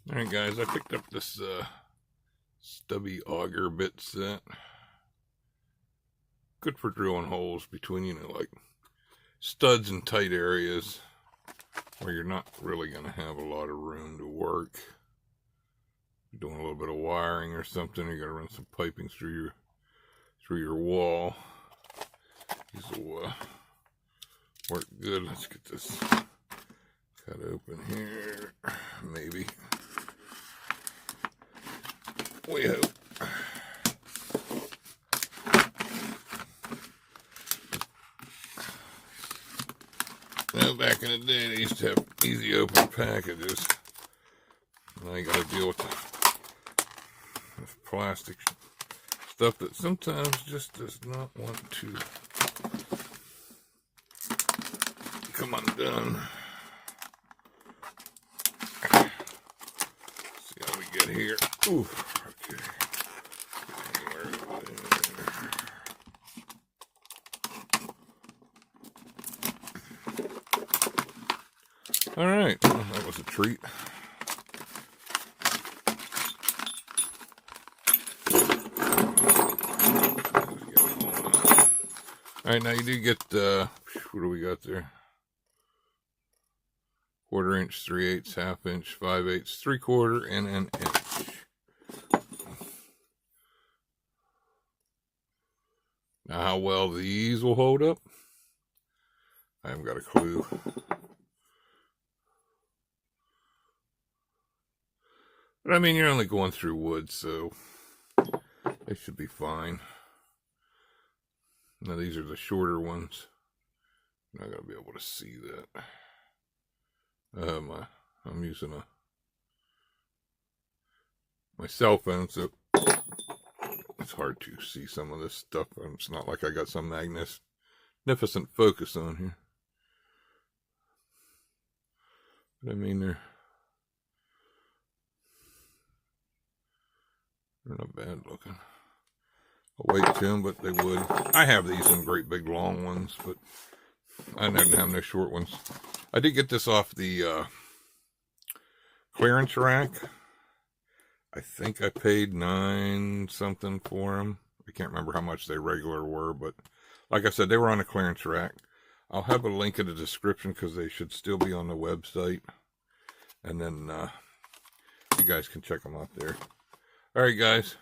Alright guys, I picked up this Stubby Auger bit set. Good for drilling holes between, like studs and tight areas where you're not really going to have a lot of room to work. You're doing a little bit of wiring or something, you got to run some piping through your wall. These will work good. Let's get this cut open here. Maybe. We hope. Now, back in the day, they used to have easy open packages. Now you got to deal with the plastic stuff that sometimes just does not want to come undone. See how we get here. Oof. Okay. All right, well, that was a treat. All right, now you do get, what do we got there? 1/4 inch, 3/8, 1/2 inch, 5/8, 3/4, and an inch. Now, how well these will hold up, I haven't got a clue. But I mean, you're only going through wood, so they should be fine. Now, these are the shorter ones. I'm not going to be able to see that. I'm using my cell phone, so it's hard to see some of this stuff. It's not like I got some magnificent focus on here. But I mean, they're not bad looking. I'll wait to them, but they would. I have these in great big long ones, but I didn't have no short ones. I did get this off the clearance rack. I think I paid $9 something for them. I can't remember how much they regular were, but like I said, they were on a clearance rack. I'll have a link in the description because they should still be on the website. And then you guys can check them out there. All right, guys.